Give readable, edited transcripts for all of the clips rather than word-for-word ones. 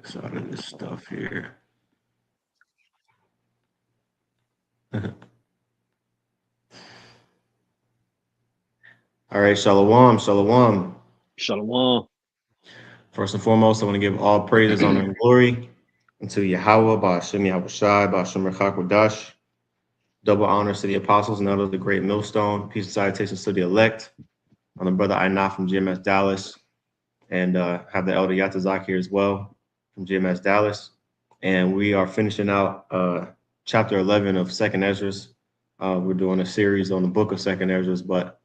X out of this stuff here. All right, Shalom, Shalom. Shalom. First and foremost, I want to give all praises, honor, and glory unto Yahweh, Ba'ashem Yahweh Shai, Ba'ashem Rechak. Double honors to the apostles and out of the great millstone. Peace and salutations to the elect. On the brother Ainaf from GMS Dallas, and have the elder Yatazak here as well from GMS Dallas. And we are finishing out chapter 11 of Second Esdras. We're doing a series on the book of Second Esdras, but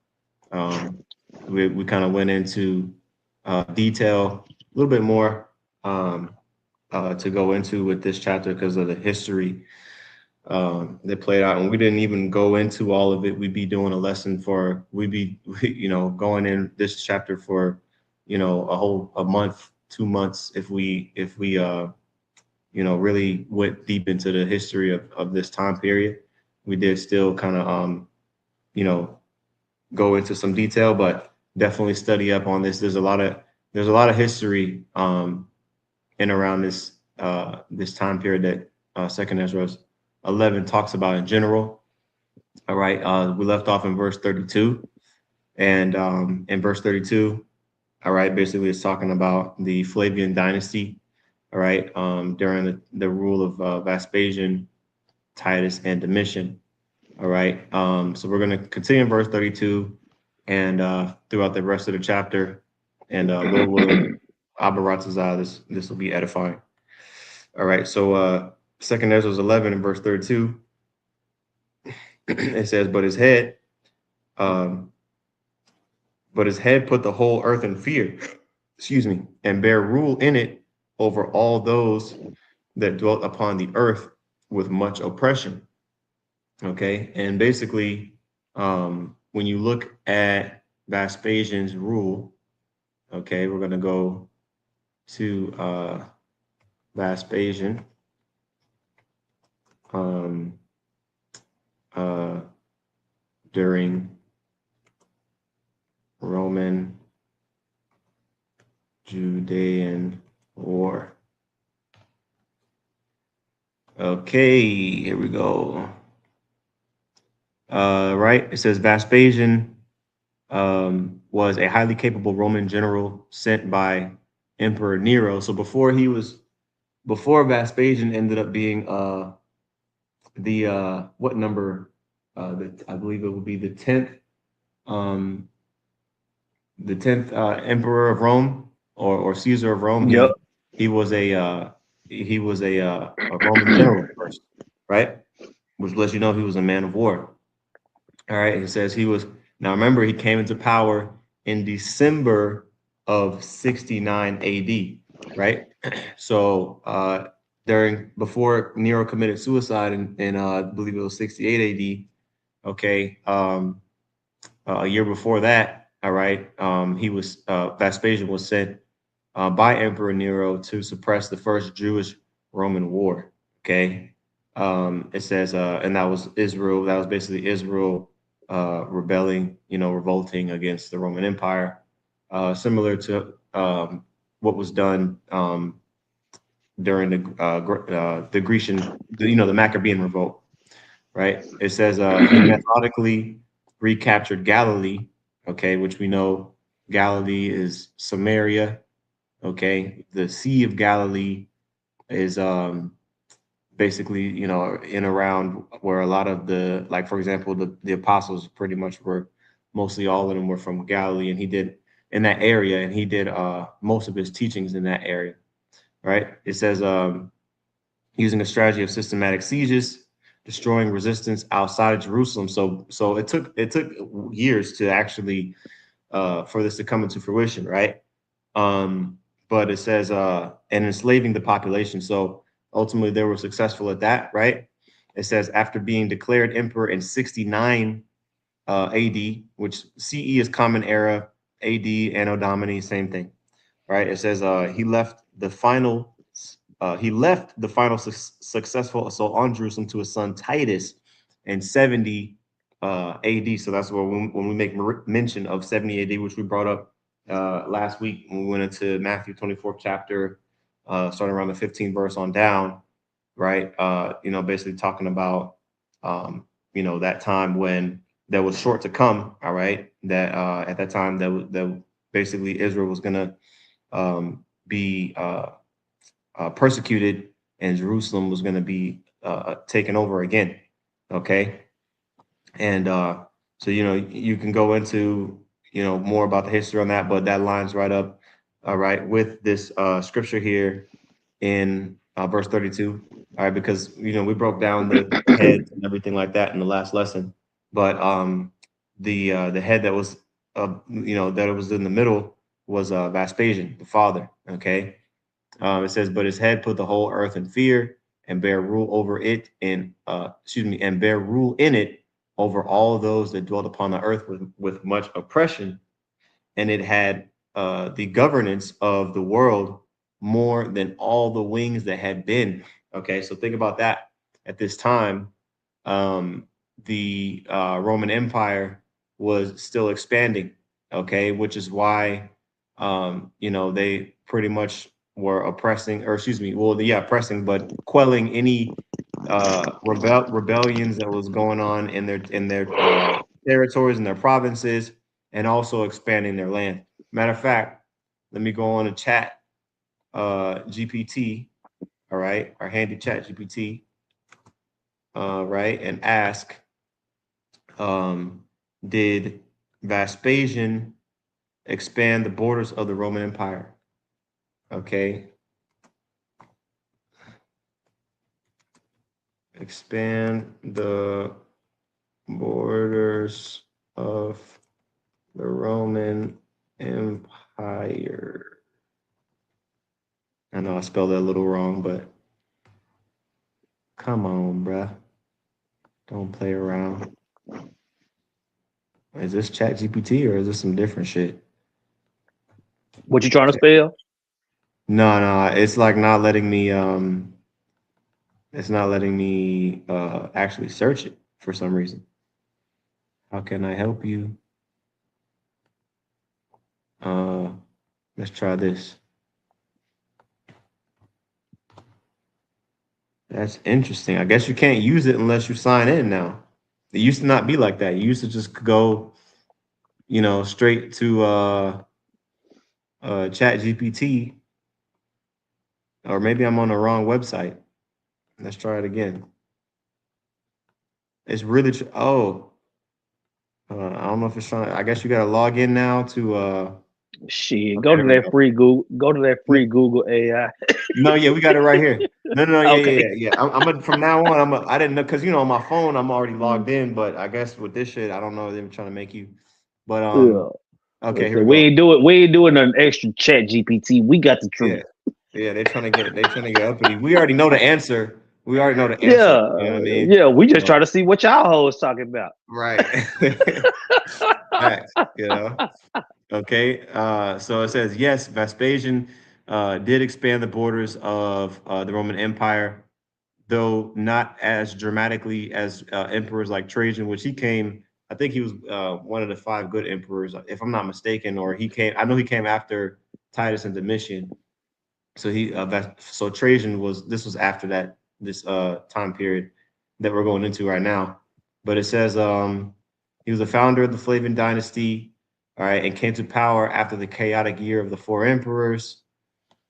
we kind of went into detail a little bit more to go into with this chapter because of the history that played out, and we didn't even go into all of it. We'd be doing a lesson for going in this chapter for a month, 2 months if we really went deep into the history of this time period. We did still kind of go into some detail, but definitely study up on this. There's a lot of history in around this time period that Second Ezra 11 talks about in general. All right, we left off in verse 32, and in verse 32, all right, basically it's talking about the Flavian dynasty, all right, during the rule of Vespasian, Titus, and Domitian. All right, so we're going to continue in verse 32 and throughout the rest of the chapter, and Lord willing, Abaratazah, this will be edifying. All right, so Second Ezra 11 and verse 32, it says, but his head put the whole earth in fear, excuse me, and bear rule in it over all those that dwelt upon the earth with much oppression. Okay, and basically, when you look at Vespasian's rule, okay, we're going to go to Vespasian. During Roman Judean War. Okay, here we go. Right, it says Vespasian was a highly capable Roman general sent by Emperor Nero. So before Vespasian ended up being what number? I believe it would be the 10th emperor of Rome or Caesar of Rome. Yep. He was a Roman general first, right? Which lets you know he was a man of war. All right. It says he was. Now remember, he came into power in December of 69 AD, right? So before Nero committed suicide in I believe it was 68 AD. Okay, a year before that, all right, Vespasian was sent by Emperor Nero to suppress the first Jewish-Roman war. Okay, it says, and that was Israel. That was basically Israel rebelling, revolting against the Roman Empire, similar to what was done during the Grecian, the Maccabean revolt. Right. It says he methodically recaptured Galilee, okay, which we know Galilee is Samaria, okay. The Sea of Galilee is basically, in around where a lot of like, for example, the apostles pretty much were, mostly all of them were from Galilee, and he did in that area, and he did most of his teachings in that area, right? It says using a strategy of systematic sieges, destroying resistance outside of Jerusalem. So it took years to actually for this to come into fruition, right? But it says and enslaving the population. So ultimately they were successful at that, right? It says after being declared emperor in 69 AD, which CE is Common Era, AD, Anno Domini, same thing, right? It says he left the final successful assault on Jerusalem to his son Titus in 70 AD. So that's where when we make mention of 70 AD, which we brought up last week when we went into Matthew 24th chapter, starting around the 15th verse on down, right? Basically talking about, that time when that was short to come, all right? That at that time that basically Israel was gonna be persecuted, and Jerusalem was gonna be taken over again, okay? And so you can go into more about the history on that, but that lines right up, all right, with this scripture here in verse 32. All right, because we broke down the heads and everything like that in the last lesson, but the head that was that it was in the middle was Vespasian, the father. Okay, it says, but his head put the whole earth in fear and bear rule over it, and and bear rule in it over all those that dwelt upon the earth with much oppression, and it had the governance of the world more than all the wings that had been. Okay, so think about that. At this time, the Roman Empire was still expanding. Okay, which is why they pretty much were oppressing, or excuse me, well, yeah, oppressing, but quelling any rebellions that was going on in their territories and their provinces, and also expanding their land. Matter of fact, let me go on a chat GPT, all right, our handy chat GPT, right, and ask, did Vespasian expand the borders of the Roman Empire? Okay. Expand the borders of the Roman Empire. I know I spelled that a little wrong, but come on, bruh. Don't play around. Is this Chat GPT or is this some different shit? What you trying to spell? No, it's like not letting me actually search it for some reason. How can I help you? Let's try this. That's interesting. I guess you can't use it unless you sign in now. It used to not be like that. You used to just go, straight to Chat GPT, or maybe I'm on the wrong website. Let's try it again. It's really I don't know if it's trying. I guess you got to log in now to. Shit, Okay, go to there we that go. free Google. Go to that No, free Google AI. no, yeah, we got it right here. No, yeah, yeah, Okay. yeah, yeah. From now on, I didn't know, because on my phone I'm already logged in, but I guess with this shit, I don't know if they're trying to make you. But Yeah. okay, Let's here say we go. we ain't doing an extra chat GPT. We got the truth. Yeah, yeah, they trying to get uppity. We already know the answer. We already know the answer. Yeah. You know what I mean? Yeah. We just So, try to see what y'all hoes talking about. right. Facts. Okay. So it says, yes, Vespasian did expand the borders of the Roman Empire, though not as dramatically as emperors like Trajan, which he came. I think he was one of the five good emperors, if I'm not mistaken, or he came. I know he came after Titus and Domitian. So so Trajan was. This was after that. This time period that we're going into right now. But it says he was a founder of the Flavian dynasty, all right, and came to power after the chaotic year of the four emperors.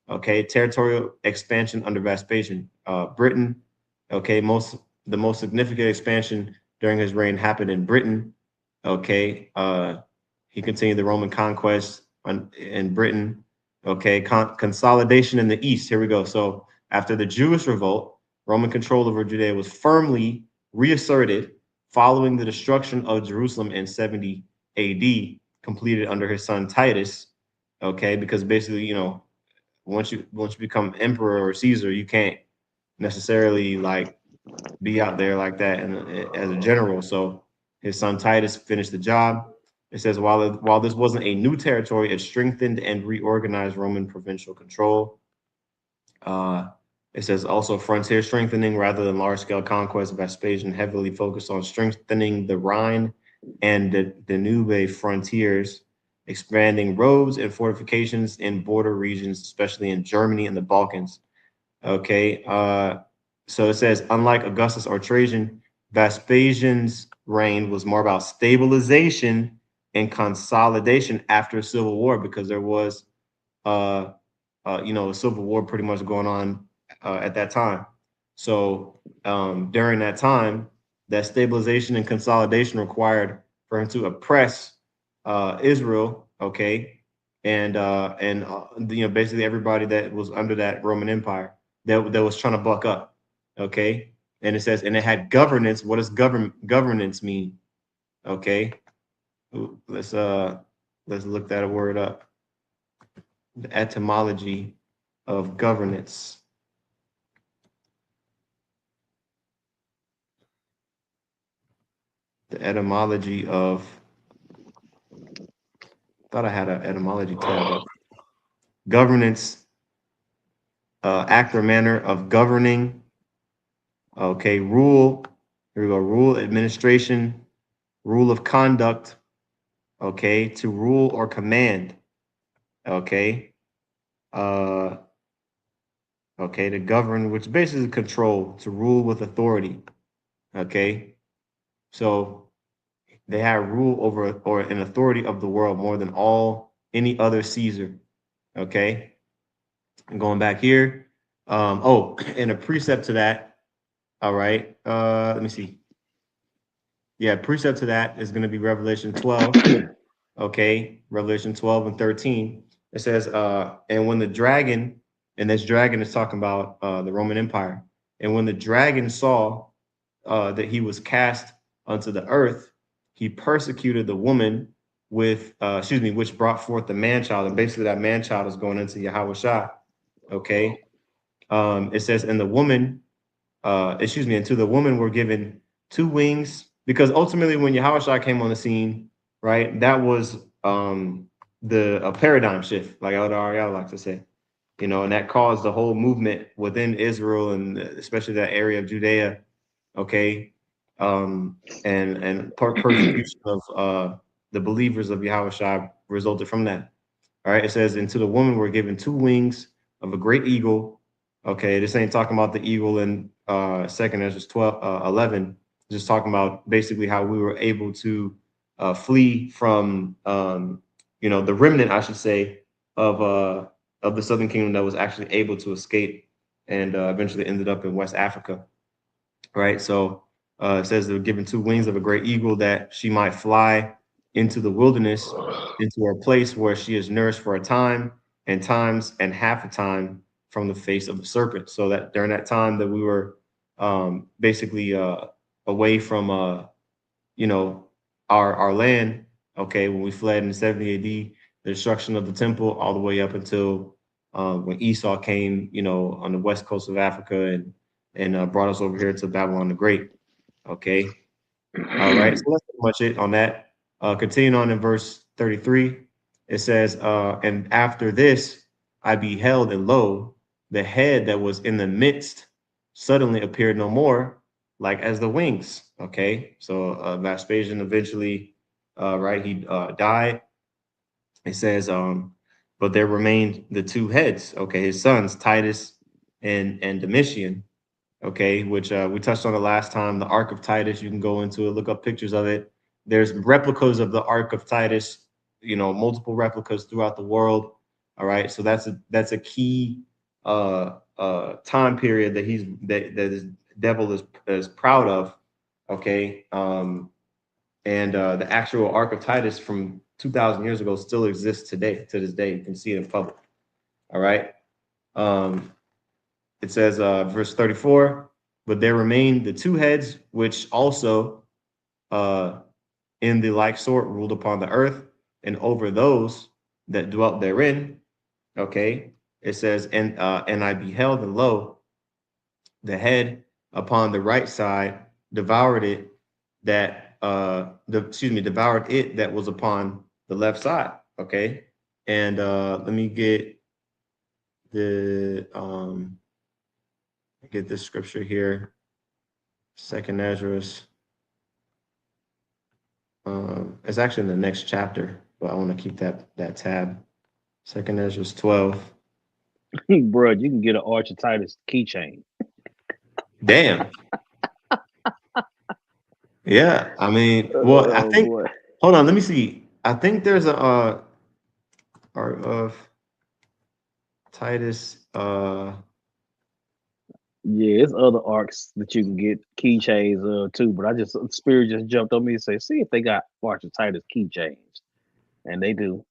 Okay, territorial expansion under Vespasian. Britain. Okay, the most significant expansion during his reign happened in Britain. Okay, he continued the Roman conquest in Britain. Okay, consolidation in the East. Here we go. So after the Jewish revolt, Roman control over Judea was firmly reasserted following the destruction of Jerusalem in 70 AD, completed under his son Titus. Okay, because basically, once you become emperor or Caesar, you can't necessarily like be out there like that as a general. So his son Titus finished the job. It says while this wasn't a new territory, it strengthened and reorganized Roman provincial control. Uh, it says also frontier strengthening rather than large scale conquest. Vespasian heavily focused on strengthening the Rhine and the Danube frontiers. expanding roads and fortifications in border regions, especially in Germany and the Balkans. Okay, so it says, unlike Augustus or Trajan, Vespasian's reign was more about stabilization and consolidation after a civil war, because there was, a civil war pretty much going on at that time. So during that time, that stabilization and consolidation required for him to oppress Israel, okay, and basically everybody that was under that Roman Empire that was trying to buck up, okay. And it says, and it had governance. What does governance mean? Okay, let's look that word up. The etymology of governance. The etymology of, thought I had an etymology tab up. Governance, act or manner of governing. Okay, rule. Here we go. Rule, administration, rule of conduct. Okay, to rule or command. Okay. Uh, okay, to govern, which basically control, to rule with authority. Okay, so they had rule over or an authority of the world more than any other Caesar. Okay, and going back here. And a precept to that. All right. Let me see. Yeah, precept to that is going to be Revelation 12. Okay, Revelation 12 and 13. It says, and when the dragon, and this dragon is talking about the Roman Empire, and when the dragon saw that he was cast unto the earth, he persecuted the woman which brought forth the man child. And basically that man child is going into Yahweh Shah. Okay. It says, and the woman, and to the woman were given two wings, because ultimately when Yahweh Shah came on the scene, right, that was the paradigm shift, like Elder Ariel likes to say, and that caused the whole movement within Israel and especially that area of Judea, okay, and persecution of the believers of Yahweh Shah resulted from that. All right, it says, and to the woman were given two wings of a great eagle. Okay, this ain't talking about the eagle in second Esdras 11, just talking about basically how we were able to flee from the remnant, I should say, of the southern kingdom that was actually able to escape and eventually ended up in West Africa. Right, so it says they were given two wings of a great eagle that she might fly into the wilderness, into a place where she is nourished for a time and times and half a time from the face of the serpent. So that during that time that we were basically away from our land, okay, when we fled in 70 AD, the destruction of the temple, all the way up until when Esau came, on the west coast of Africa and brought us over here to Babylon the Great. Okay. All right. So that's pretty much it on that. Continuing on in verse 33, it says, and after this, I beheld, and lo, the head that was in the midst suddenly appeared no more, like as the wings. Okay. So Vespasian eventually, right, he died. It says, but there remained the two heads, okay, his sons, Titus and Domitian, okay, which we touched on the last time. The Ark of Titus, you can go into it, look up pictures of it. There's replicas of the Ark of Titus, multiple replicas throughout the world. All right, so that's a key time period that his devil is proud of. Okay, and the actual Ark of Titus from 2,000 years ago still exists today. To this day, you can see it in public. All right. It says, verse 34, but there remain the two heads, which also in the like sort ruled upon the earth and over those that dwelt therein. Okay. It says, and I beheld, and lo, the head upon the right side devoured it devoured it that was upon the left side. Okay. And let me get this scripture here. Second Esdras. It's actually in the next chapter. but I want to keep that tab. Second Esdras 12. Bro, you can get an Archer Titus keychain. Damn. Yeah, I mean, well, I Oh think. boy. Hold on, let me see. I think there's a art of Titus. Yeah, it's other arcs that you can get keychains too. But I just Spirit just jumped on me and say, see if they got Archer Titus keychains, and they do.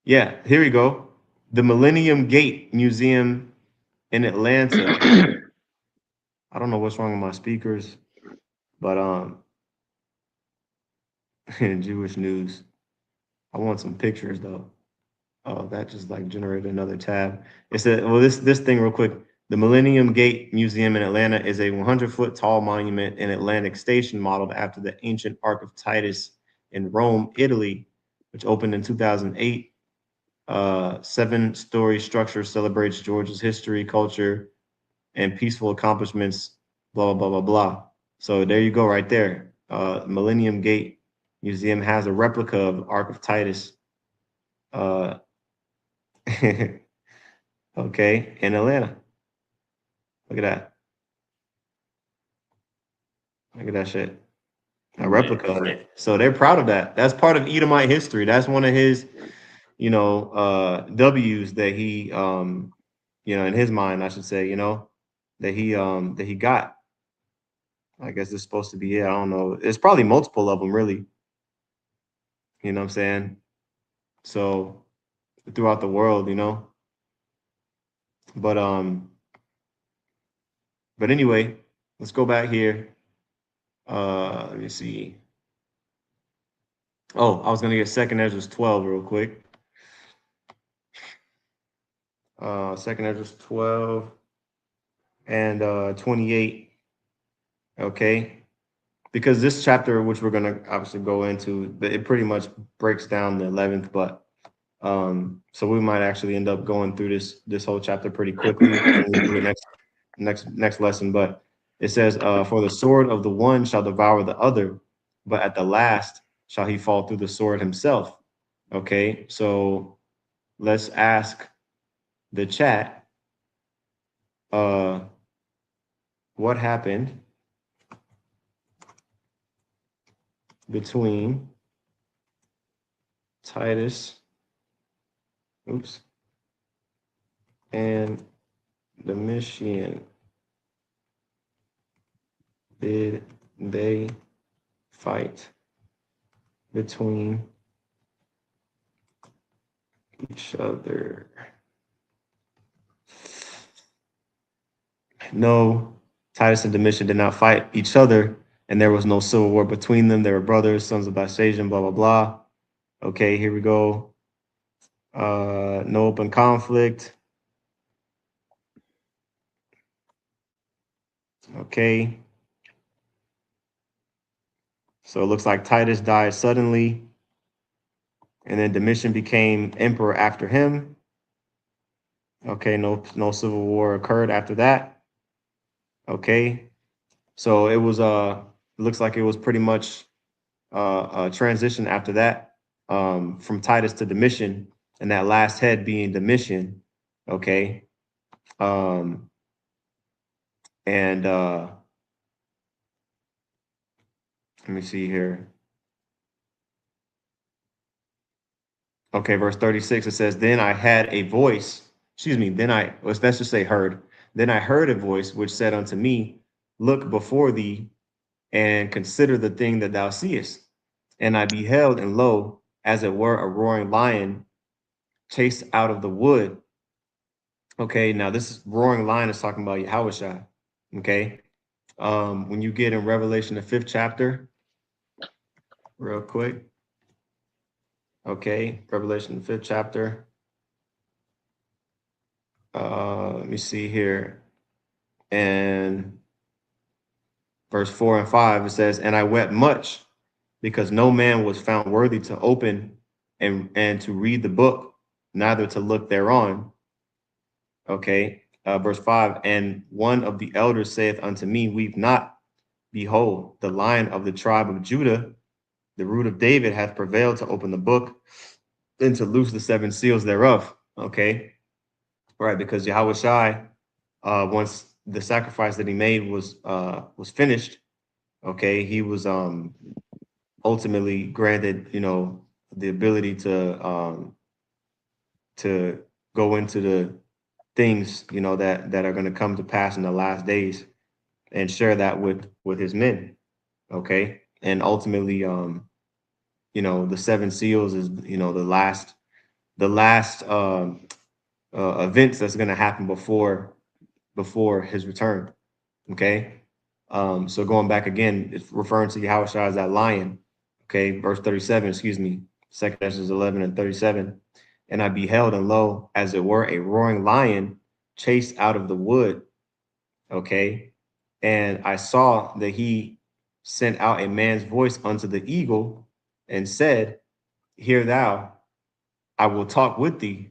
Yeah, here we go. The Millennium Gate Museum in Atlanta. I don't know what's wrong with my speakers, but Jewish news. I want some pictures though. Oh, that just like generated another tab. It said, well, this thing real quick. The Millennium Gate Museum in Atlanta is a 100-foot tall monument in Atlantic Station modeled after the ancient Ark of Titus in Rome, Italy, which opened in 2008. 7-story structure celebrates Georgia's history, culture, and peaceful accomplishments. Blah blah blah blah blah. So there you go, right there. Millennium Gate Museum has a replica of Ark of Titus. Uh, okay, in Atlanta. Look at that. Look at that shit. A Man, replica of it. So they're proud of that. That's part of Edomite history. That's one of his, W's that he in his mind, I should say, that he got. I guess it's supposed to be it. I don't know. It's probably multiple of them, really. You know what I'm saying? So throughout the world, But but anyway, let's go back here. Let me see. Oh, I was gonna get second Ezra's 12 real quick. Second Ezra's 12 and 28. Okay. Because this chapter, which we're gonna obviously go into, but it pretty much breaks down the 11th, but so we might actually end up going through this whole chapter pretty quickly when we do the next lesson. But it says, for the sword of the one shall devour the other, but at the last shall he fall through the sword himself. Okay, so let's ask the chat, uh, what happened between Titus, oops, and Domitian. Did they fight between each other? No, Titus and Domitian did not fight each other, and there was no civil war between them. They were brothers, sons of Vespasian, blah, blah, blah. Okay, here we go. No open conflict. Okay. So it looks like Titus died suddenly, and then Domitian became emperor after him. Okay, no civil war occurred after that. Okay. So it was looks like it was pretty much a transition after that, from Titus to Domitian, and that last head being Domitian. Okay. Um, and let me see here. Okay, verse 36, it says, Then I had a voice, excuse me, let's just say heard. Then I heard a voice which said unto me, Look before thee and consider the thing that thou seest. And I beheld, and lo, as it were a roaring lion chased out of the wood. Okay, now this roaring lion is talking about Yahushua. Okay. When you get in Revelation, the 5th chapter, real quick. Okay, Revelation, the 5th chapter. Let me see here. And verse 4 and 5, it says, And I wept much because no man was found worthy to open and to read the book, neither to look thereon. Okay. Verse 5, and one of the elders saith unto me, Weep not, behold, the Lion of the tribe of Judah, the root of David hath prevailed to open the book and to loose the seven seals thereof. Okay, right? Because Yahweh Shai, once the sacrifice that he made was finished, okay, he was ultimately granted, the ability to go into the things, that are going to come to pass in the last days and share that with his men. Okay, and ultimately, the seven seals is, the last events that's going to happen before his return. Okay, so going back again, it's referring to Yahweh Shai as that lion. Okay, verse 37, excuse me, 2 Esdras 11 and 37. And I beheld, and lo, as it were, a roaring lion chased out of the wood. Okay, and I saw that he sent out a man's voice unto the eagle and said, Hear thou, I will talk with thee.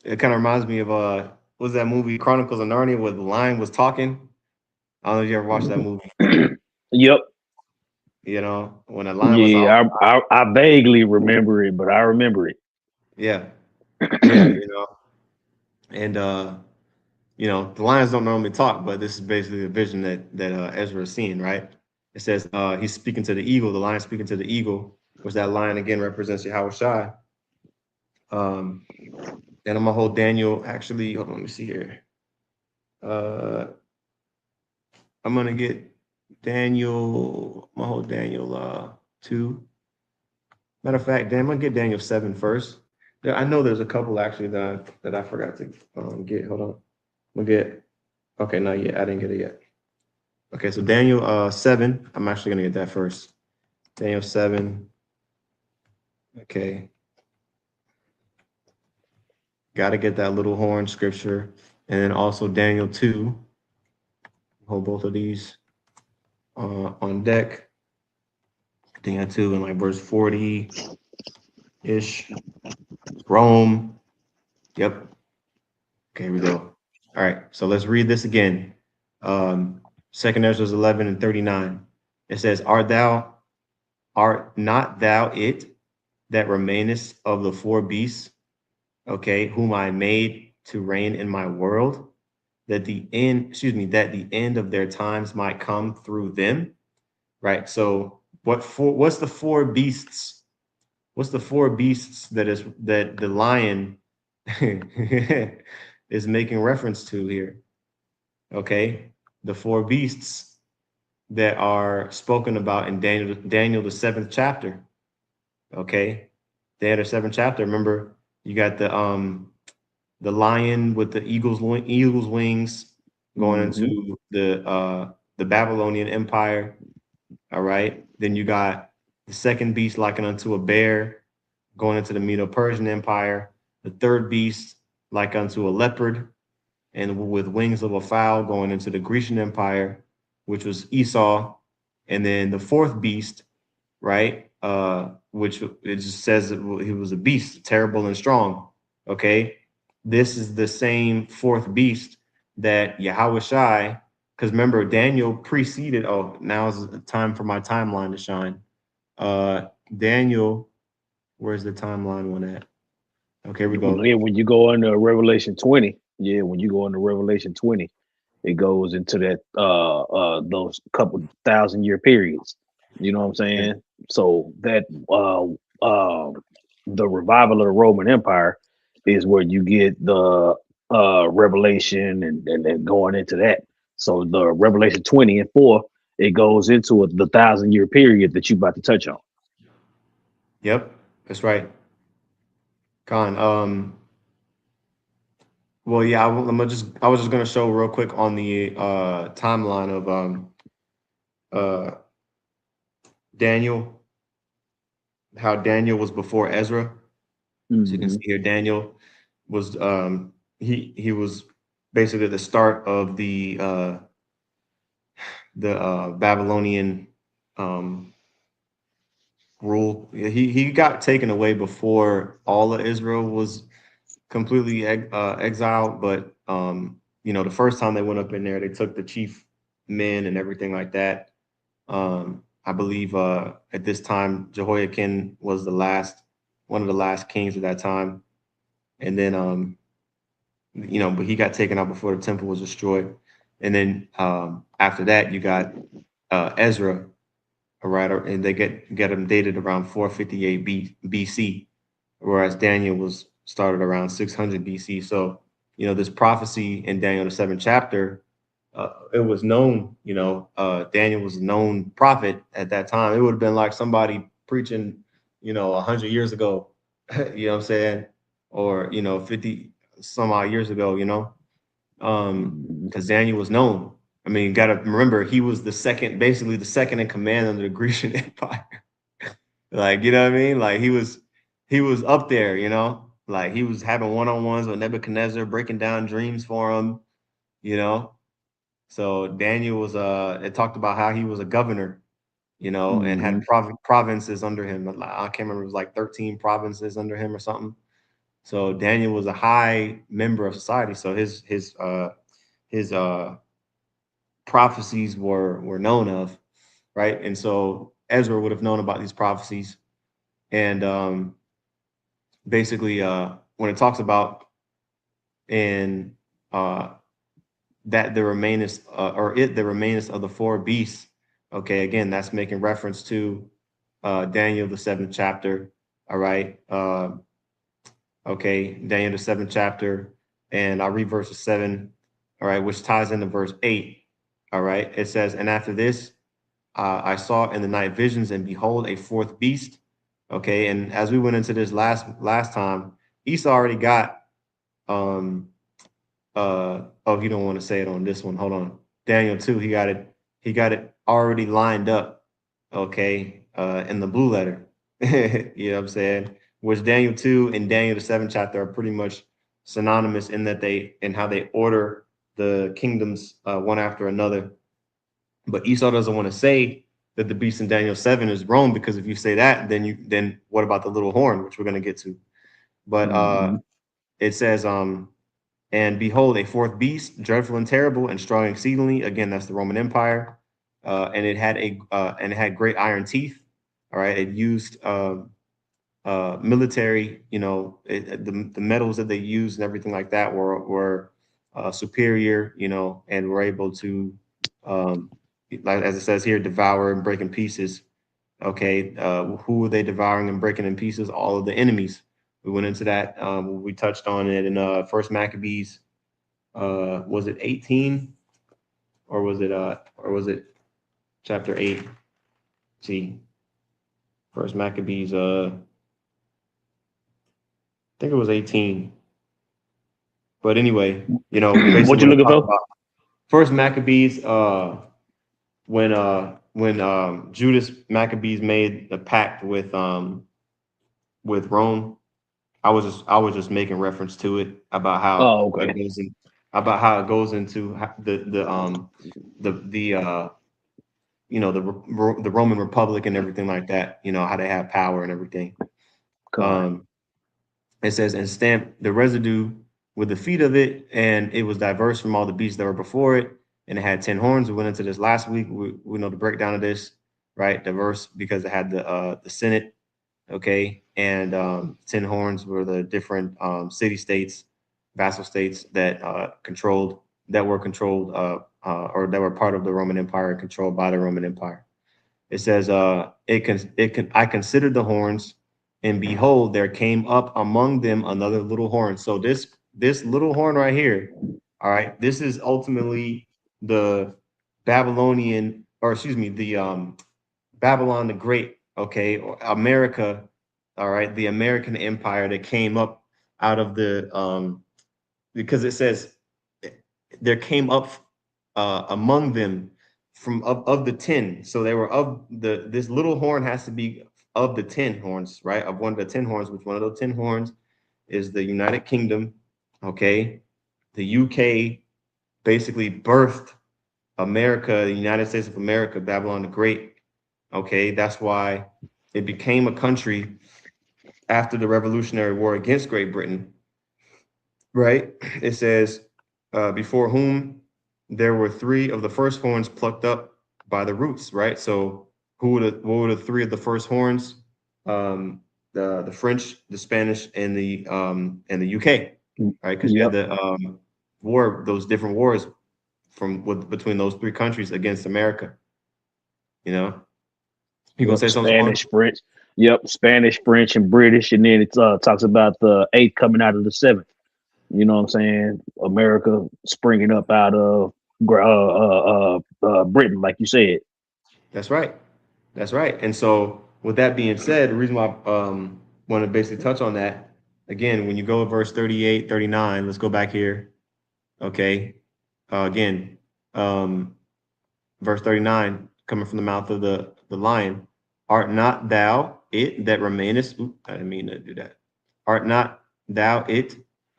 It kind of reminds me of what was that movie Chronicles of Narnia where the lion was talking? I don't know if you ever watched that movie. Yep. When a lion was Yeah, talking. I vaguely remember it, but I remember it. Yeah, yeah, and the lions don't normally talk, but this is basically a vision that Ezra is seeing, right? It says he's speaking to the eagle, the lion speaking to the eagle, which that lion again represents Yahweh Shai. Um, and I'm gonna hold Daniel. Actually, hold on, let me see here. Uh, I'm gonna get Daniel. I'm gonna hold Daniel 2. Matter of fact, I'm gonna get Daniel 7 first. Yeah, I know there's a couple actually that I forgot to get. Hold on, I'm gonna get. Okay, not yet. I didn't get it yet. Okay, so Daniel 7. I'm actually gonna get that first. Daniel 7. Okay, got to get that little horn scripture, and then also Daniel 2. Hold both of these on deck. Daniel 2 and like verse 40 ish. Rome. Yep. Okay, here we go. All right, so let's read this again. Second Ezra 11 and 39. It says, art not thou it that remainest of the four beasts, okay, whom I made to reign in my world, that the end of their times might come through them, right? So what's the four beasts? What's the four beasts that the lion is making reference to here? Okay, the four beasts that are spoken about in Daniel the 7th chapter. Okay, Daniel the 7th chapter. Remember, you got the lion with the eagle's wings going into the Babylonian Empire. All right, then you got the second beast likened unto a bear going into the Medo-Persian Empire. The third beast like unto a leopard and with wings of a fowl going into the Grecian Empire, which was Esau. And then the fourth beast, right? Which it just says that he was a beast, terrible and strong. Okay. This is the same fourth beast that Yahweh Shai, because remember, Daniel preceded. Oh, now is the time for my timeline to shine. Daniel, where's the timeline one at? Okay, we go. Yeah, when you go into Revelation 20, when you go into Revelation 20, it goes into that those couple 1,000-year periods. You know what I'm saying? So that the revival of the Roman Empire is where you get the Revelation and then going into that. So the Revelation 20 and 4, it goes into the 1,000-year period that you about to touch on. Yep, that's right. Con. Well, yeah, I was just gonna show real quick on the timeline of uh Daniel, how Daniel was before Ezra. So you can see here, Daniel was he was basically the start of the Babylonian rule. He got taken away before all of Israel was completely exiled, but the first time they went up in there, they took the chief men and everything like that. I believe at this time Jehoiakim was one of the last kings at that time, and then but he got taken out before the temple was destroyed, and then after that you got Ezra, all right, and they get him dated around 458 BC, whereas Daniel was started around 600 BC. So this prophecy in Daniel the seventh chapter, it was known. Daniel was a known prophet at that time. It would have been like somebody preaching, 100 years ago. You know what I'm saying? Or 50 some odd years ago. Because Daniel was known. I mean, you got to remember he was basically the second in command under the Grecian Empire. Like, you know what I mean? Like he was up there, like he was having one-on-ones with Nebuchadnezzar, breaking down dreams for him, you know. So Daniel was it talked about how he was a governor, and had provinces under him. I can't remember, it was like 13 provinces under him or something. So Daniel was a high member of society. So his prophecies were known of, right? And so Ezra would have known about these prophecies. And basically when it talks about in that the remainest the remainest of the four beasts, okay, again, that's making reference to Daniel the seventh chapter. All right. Okay, Daniel the seventh chapter, and I'll read verses 7, all right, which ties into verse 8. All right, it says, and after this I saw in the night visions, and behold, a fourth beast. Okay, and as we went into this last time, Esau already got oh, you don't want to say it on this one. Hold on. Daniel 2, he got it already lined up, okay, in the blue letter. You know what I'm saying? Which Daniel 2 and Daniel the seventh chapter are pretty much synonymous in that how they order the kingdoms one after another. But Esau doesn't want to say that the beast in Daniel 7 is Rome, because if you say that, then what about the little horn, which we're going to get to? But it says, and behold, a fourth beast, dreadful and terrible and strong exceedingly. Again, that's the Roman Empire. And it had great iron teeth. All right. It used military, the metals that they used and everything like that were superior, and were able to, like as it says here, devour and break in pieces. Okay. Who were they devouring and breaking in pieces? All of the enemies. We went into that. We touched on it in First Maccabees. Was it 18 or was it chapter 8? See, First Maccabees, I think it was 18. But anyway, What basically you when it looking talks for? about First Maccabees, when Judas Maccabees made a pact with Rome, I was just making reference to it about how Oh, okay. it goes in, about how it goes into the the Roman Republic and everything like that, how they have power and everything. Correct. Um, it says, and stamped the residue with the feet of it, and it was diverse from all the beasts that were before it, and it had 10 horns. We went into this last week. We know the breakdown of this, right? Diverse because it had the Senate, okay, and 10 horns were the different city states, vassal states that were controlled or that were part of the Roman Empire and controlled by the Roman Empire. It says, I considered the horns, and behold, there came up among them another little horn. So this little horn right here, all right, this is ultimately the Babylonian, or excuse me, the Babylon the Great, okay, or America, all right, the American Empire that came up out of the because it says there came up among them from of the 10. So they were of this little horn has to be of the 10 horns, right? Of one of the 10 horns, which one of those 10 horns is the United Kingdom. Okay. The UK basically birthed America, the United States of America, Babylon the Great. Okay. That's why it became a country after the Revolutionary War against Great Britain, right? It says, before whom there were three of the first horns plucked up by the roots, right? So what were the three of the first horns? The French, the Spanish, and the UK, right? Because you had Yep. the those different wars between those three countries against America. You know, you gonna Yep. say something, Swan? Spanish, French. Yep. Spanish, French, and British, and then it talks about the eighth coming out of the seventh. You know what I'm saying? America springing up out of Britain, like you said. That's right. That's right. And so, with that being said, the reason why I want to basically touch on that again, when you go to verse 38, 39, let's go back here. Okay. Again, um, verse 39, coming from the mouth of the lion, art not thou it that remainest? Oop, I didn't mean to do that. Art not thou it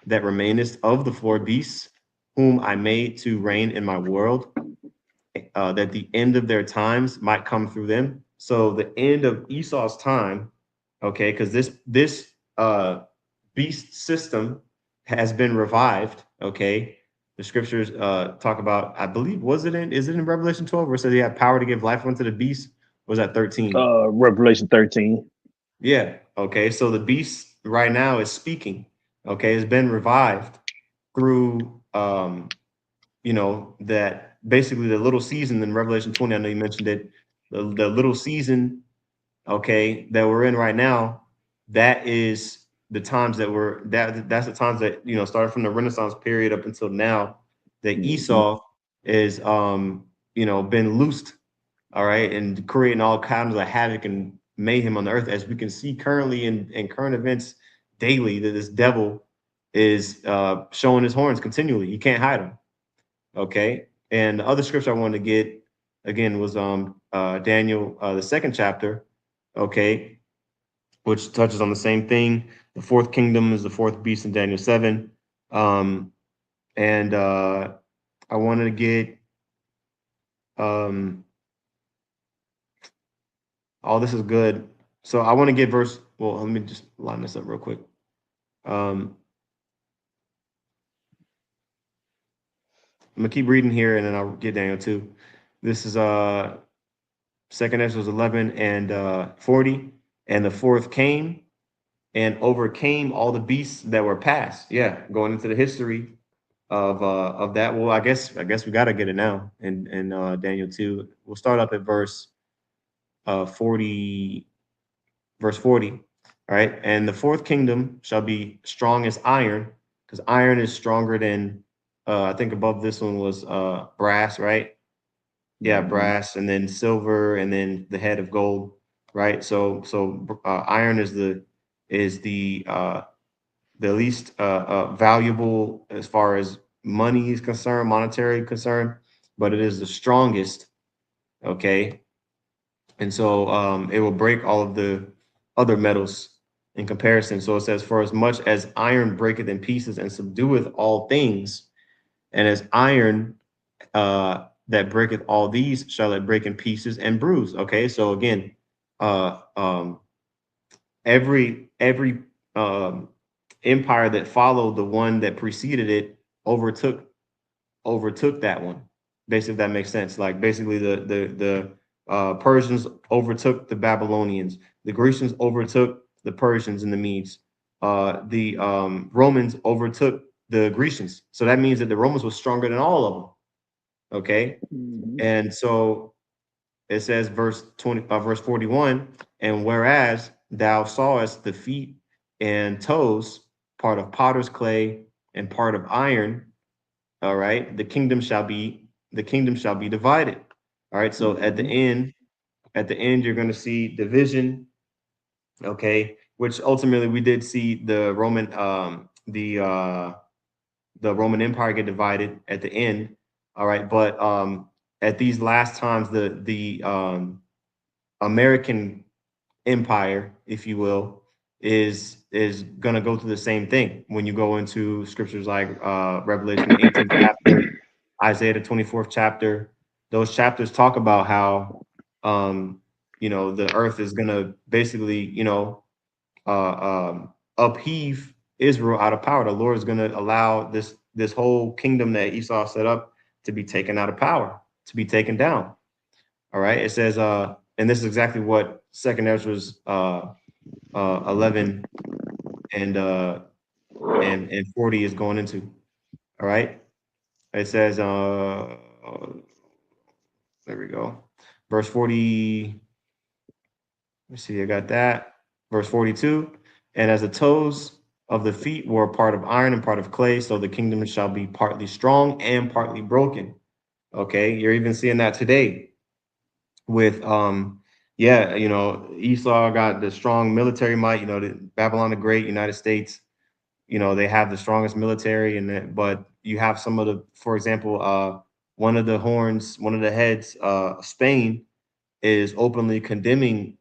that remainest of the four beasts, whom I made to reign in my world, that the end of their times might come through them. So the end of Esau's time, okay, because this beast system has been revived, okay. The scriptures talk about, I believe, is it in Revelation 12 where it says he had power to give life unto the beast? Was that 13? Revelation 13. Yeah. Okay. So the beast right now is speaking. Okay, it's been revived through that basically the little season in Revelation 20. I know you mentioned it. The little season, okay, that we're in right now, that is the times that's the times that started from the Renaissance period up until now, that Mm-hmm. Esau is been loosed, all right, and creating all kinds of havoc and mayhem on the earth, as we can see currently in current events daily, that this devil is showing his horns continually. You can't hide him. Okay. And the other scripture I wanted to get again was Daniel, the second chapter, okay, which touches on the same thing. The fourth kingdom is the fourth beast in Daniel 7. And I wanted to get all this is good. So I want to get let me just line this up real quick. Um, I'm gonna keep reading here and then I'll get Daniel 2. This is second Esdras 11 and 40. And the fourth came and overcame all the beasts that were past. Yeah, going into the history of that. Well, I guess we gotta get it now in Daniel 2. We'll start up at 40, verse 40. All right. And the fourth kingdom shall be strong as iron, because iron is stronger than I think above this one was brass, right? Yeah, Mm-hmm. brass, and then silver, and then the head of gold, right? So iron is the least valuable as far as money is concerned, monetary concerned, but it is the strongest. Okay, and so it will break all of the other metals in comparison. So it says, "For as much as iron breaketh in pieces and subdueth all things, and as iron that breaketh all these shall it break in pieces and bruise." Okay, so again, uh, um, every um, empire that followed the one that preceded it overtook that one. Basically, if that makes sense. Like basically, the Persians overtook the Babylonians. The Grecians overtook the Persians and the Medes. The Romans overtook the Grecians. So that means that the Romans was stronger than all of them. Okay, Mm-hmm. and so it says verse 41, and whereas thou sawest the feet and toes, part of potter's clay and part of iron, all right, the kingdom shall be divided. All right, so Mm-hmm. at the end you're going to see division, okay, which ultimately we did see the Roman Empire get divided at the end. All right, but at these last times, the American empire, if you will, is gonna go through the same thing when you go into scriptures like Revelation the 18th chapter, Isaiah the 24th chapter. Those chapters talk about how the earth is gonna basically upheave Israel out of power. The Lord is gonna allow this whole kingdom that Esau set up to be taken out of power, to be taken down. All right. It says and this is exactly what Second Ezra's 11 and 40 is going into. All right. It says, there we go. Verse 40. Let's see, I got that. Verse 42. And as the toes of the feet were part of iron and part of clay, so the kingdom shall be partly strong and partly broken. Okay, you're even seeing that today with yeah, Esau got the strong military might, the Babylon the Great, United States, they have the strongest military, but you have some of the, for example, one of the horns, one of the heads, Spain, is openly condemning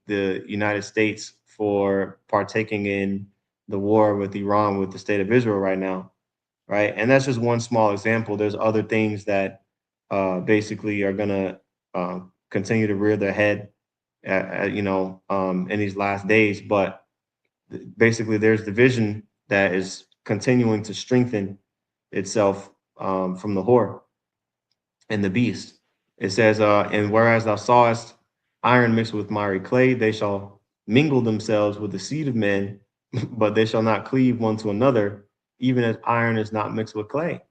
the United States for partaking in the war with Iran, with the state of Israel right now, right? And that's just one small example. There's other things that basically are gonna continue to rear their head, in these last days. But basically, there's division that is continuing to strengthen itself from the whore and the beast. It says, and whereas thou sawest iron mixed with miry clay, they shall mingle themselves with the seed of men, but they shall not cleave one to another, even as iron is not mixed with clay.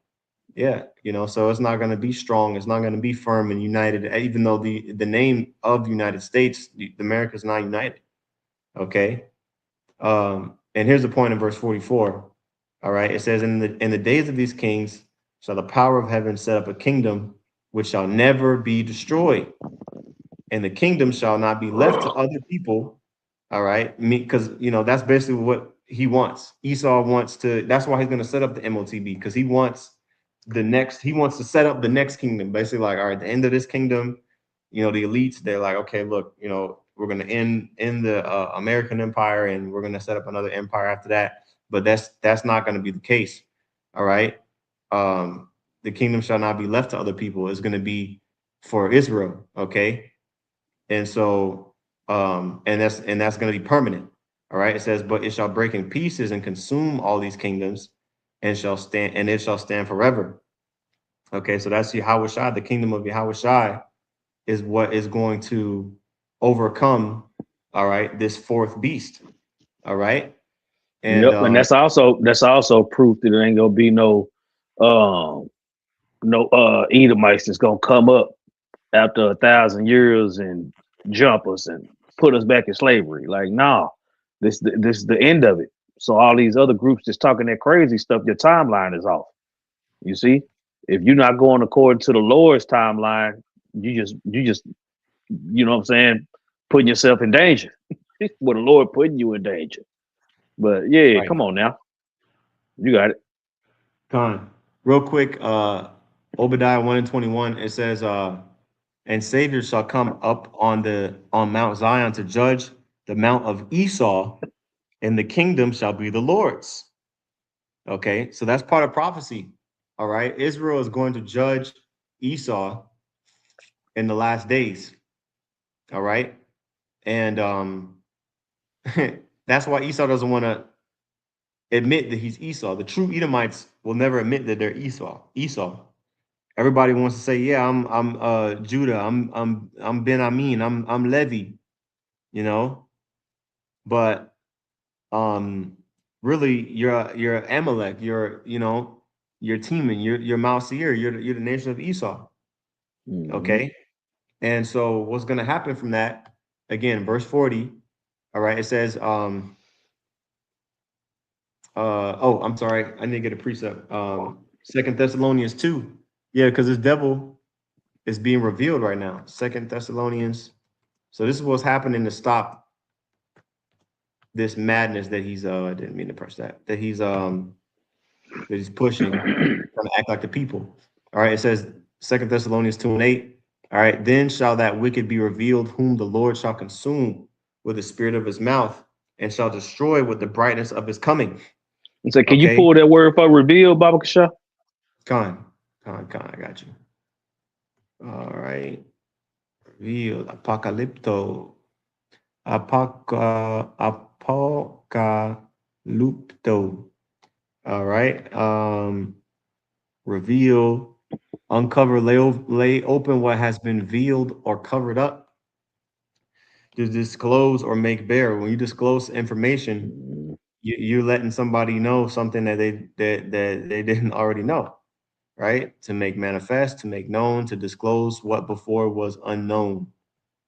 Yeah, so it's not going to be strong. It's not going to be firm and united, even though the name of the United States, America is not united. Okay. And here's the point in verse 44. All right. It says, in the days of these kings shall the power of heaven set up a kingdom which shall never be destroyed, and the kingdom shall not be left to other people. All right. Because that's basically what he wants. Esau wants to, that's why he's going to set up the MOTB, because he wants to set up the next kingdom. Basically, like, all right, the end of this kingdom, the elites, they're like, okay, look, we're going to end the American empire, and we're going to set up another empire after that. But that's not going to be the case. All right. The kingdom shall not be left to other people. It's going to be for Israel. Okay. And so, and that's going to be permanent. All right. It says, but it shall break in pieces and consume all these kingdoms, and it shall stand forever. Okay, so that's Yahushua. The kingdom of Yahushua is what is going to overcome, all right, this fourth beast. All right. And Yep, and that's also proof that there ain't gonna be um Edomites that's gonna come up after 1,000 years and jump us and put us back in slavery. Like, nah, this is the end of it. So all these other groups that's talking that crazy stuff, your timeline is off. You see, if you're not going according to the Lord's timeline, you just you know what I'm saying, putting yourself in danger. With the Lord putting you in danger. But yeah, right. come on now, you got it. Con. Real quick, Obadiah 1 and 21, it says, and Savior shall come up on Mount Zion to judge the mount of Esau, and the kingdom shall be the Lord's. Okay, so that's part of prophecy. All right. Israel is going to judge Esau in the last days. All right. And that's why Esau doesn't want to admit that he's Esau. The true Edomites will never admit that they're Esau. Esau. Everybody wants to say, "Yeah, I'm Judah. I'm Ben Amin. I'm Levi." You know, but really, you're Amalek. You're Teman. You're Mount Seir. You're the nation of Esau. Mhm. Okay, and so what's going to happen from that? Again, verse 40. All right, it says, oh, I'm sorry, I need to get a precept. Second Thessalonians 2. Yeah, because this devil is being revealed right now. Second Thessalonians. So this is what's happening to stop this madness that he's I didn't mean to press that he's pushing, trying to act like the people. All right, it says Second Thessalonians 2 and 8. All right, then shall that wicked be revealed, whom the Lord shall consume with the spirit of his mouth, and shall destroy with the brightness of his coming. And so, can you Okay, pull that word for reveal, Baba Kasha? con, I got you. All right, revealed, apocalypto, apocalypto. All right, reveal, uncover, lay open what has been veiled or covered up. to disclose or make bare. When you disclose information, Mhm. you're letting somebody know something that they didn't already know, right? To make manifest, to make known, to disclose what before was unknown.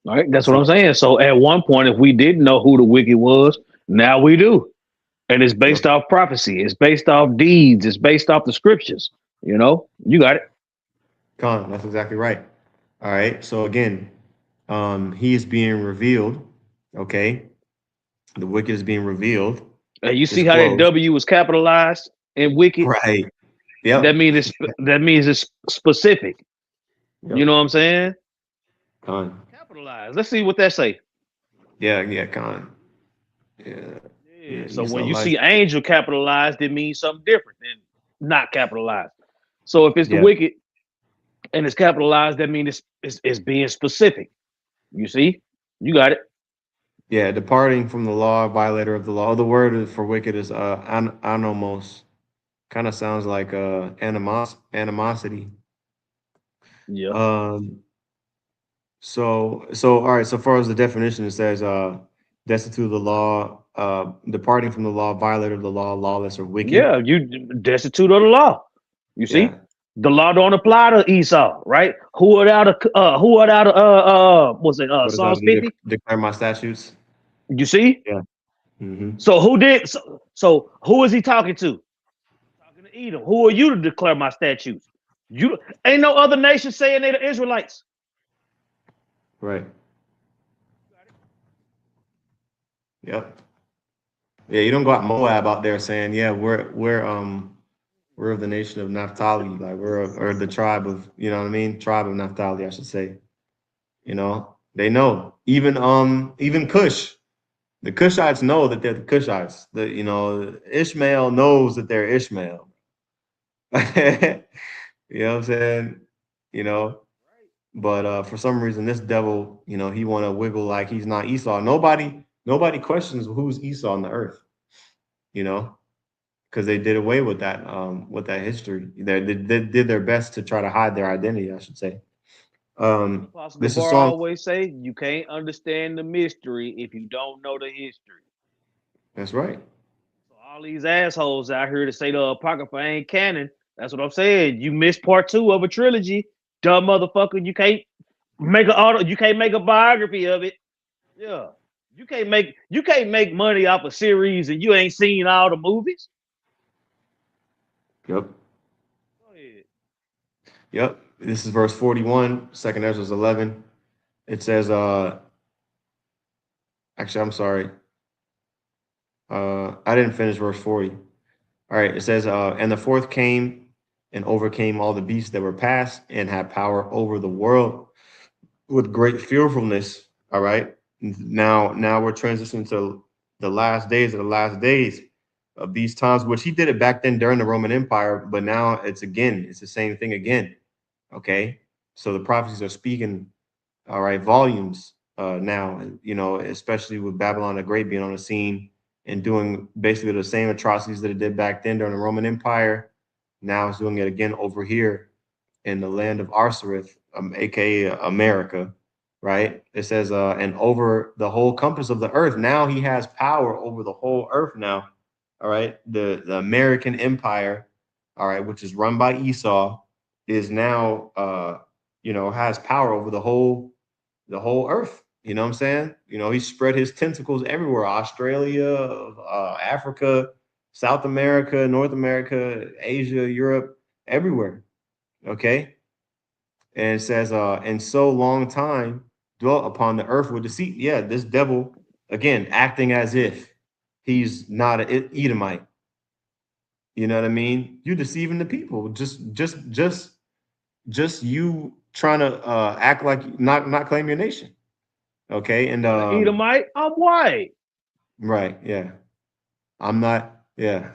All right, that's That's what all. I'm saying. So at one point, if we didn't know who the wicked was, now we do. And it's Yep. based off prophecy, it's based off deeds, it's based off the scriptures. You got it. Con, that's exactly right. All right. So again, he is being revealed. Okay. The wicked is being revealed, And you see how that disclosed. W was capitalized in wicked? Right. That Yep. means it's specific. You Yep. know what I'm saying? Con. Capitalized. Let's see what that say. Yeah. Yeah. Con. Yeah. Yeah. Yeah. So You when saw you life. see angel capitalized, it means something different than not capitalized. So if it's the Yeah. wicked and it's capitalized, that means it's being specific. You see? You got it. Yeah. Departing from the law, violator of the law. The word for wicked is anomos. Kind of sounds like animosity. Yeah. Um. So all right. So far as the definition, it says destitute of the law, departing from the law, violator of the law, lawless or wicked. Yeah. You destitute of the law. You see? Yeah. The law don't apply to Esau, right? Who are out of was it What does that Psalms do? 50? Declare my statutes. You see? Yeah. Hmm. So who did so who is he talking to? Talking to Edom. Who are you to declare my statutes? You ain't no other nation saying they're the Israelites. Right. Yep. Yeah. You don't got Moab out there saying, yeah, we're of the nation of Naphtali, like or the tribe of, you know what I mean, tribe of Naphtali, I should say. You know, they know. Even Cush. The Cushites know that they're the Cushites. Ishmael knows that they're Ishmael. You know what I'm saying? You know, but for some reason, this devil, he want to wiggle like he's not Esau. Nobody questions who's Esau on the earth. You know, because they did away with that history. They did their best to try to hide their identity, I should say. Apostle This is Gabar Psalm. always say you can't understand the mystery if you don't know the history. That's right. So all these assholes out here to say the Apocrypha ain't canon, that's what I'm saying. You missed part two of a trilogy, dumb motherfucker. You can't make a biography of it. Yeah. You can't make money off a series and you ain't seen all the movies. Yep. Go ahead. Yep. This is verse 41, second Ezra 11. It says, actually, I'm sorry. I didn't finish verse 40. All right. It says, and the fourth came and overcame all the beasts that were passed and had power over the world with great fearfulness. All right. Now we're transitioning to the last days of the last days of these times, which he did it back then during the Roman Empire, but now it's the same thing again. Okay. So the prophecies are speaking, all right, volumes now, especially with Babylon the Great being on the scene and doing basically the same atrocities that it did back then during the Roman Empire. Now it's doing it again over here in the land of Arsareth, aka America, right? It says, and over the whole compass of the earth. Now he has power over the whole earth now. All right. The American Empire, all right, which is run by Esau, is now has power over the whole earth. You know what I'm saying? He spread his tentacles everywhere: Australia, Africa, South America, North America, Asia, Europe, everywhere. Okay. And it says, and so long time dwelt upon the earth with deceit. Yeah, this devil, again, acting as if he's not an Edomite. You know what I mean? You deceiving the people. Just you trying to act like not claim your nation. Okay. And Not an Edomite. I'm white. right, yeah. I'm not, yeah.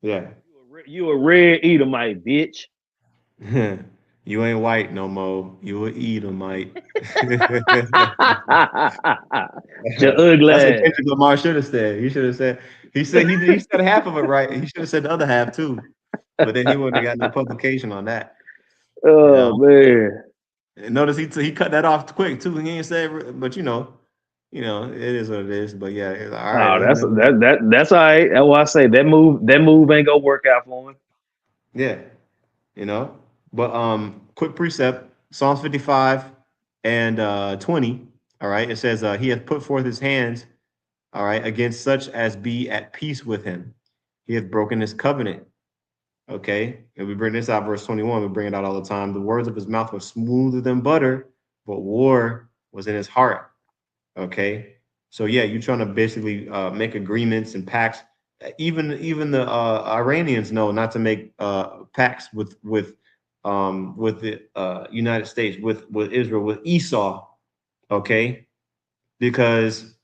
Yeah. You a red Edomite, bitch. You ain't white no more. You a Edomite. Your That's what ugly. Kendrick Lamar should have said. He should have said, he said half of it right. He should have said the other half too. But then he wouldn't have got no publication on that. You Oh know. man. Notice he cut that off quick too. He ain't say, but it is what it is. But yeah, all right. Oh, that's all right. That's why I say that move ain't gonna work out for him. Yeah, you know. But quick precept, Psalms 55 and 20. All right, it says he hath put forth his hands, all right, against such as be at peace with him. He hath broken his covenant. Okay, and we bring this out, verse 21. We bring it out all the time. The words of his mouth were smoother than butter, but war was in his heart. Okay, so yeah, you're trying to basically make agreements and pacts. Even the Iranians know not to make pacts with the United States, with Israel, with Esau. Okay, because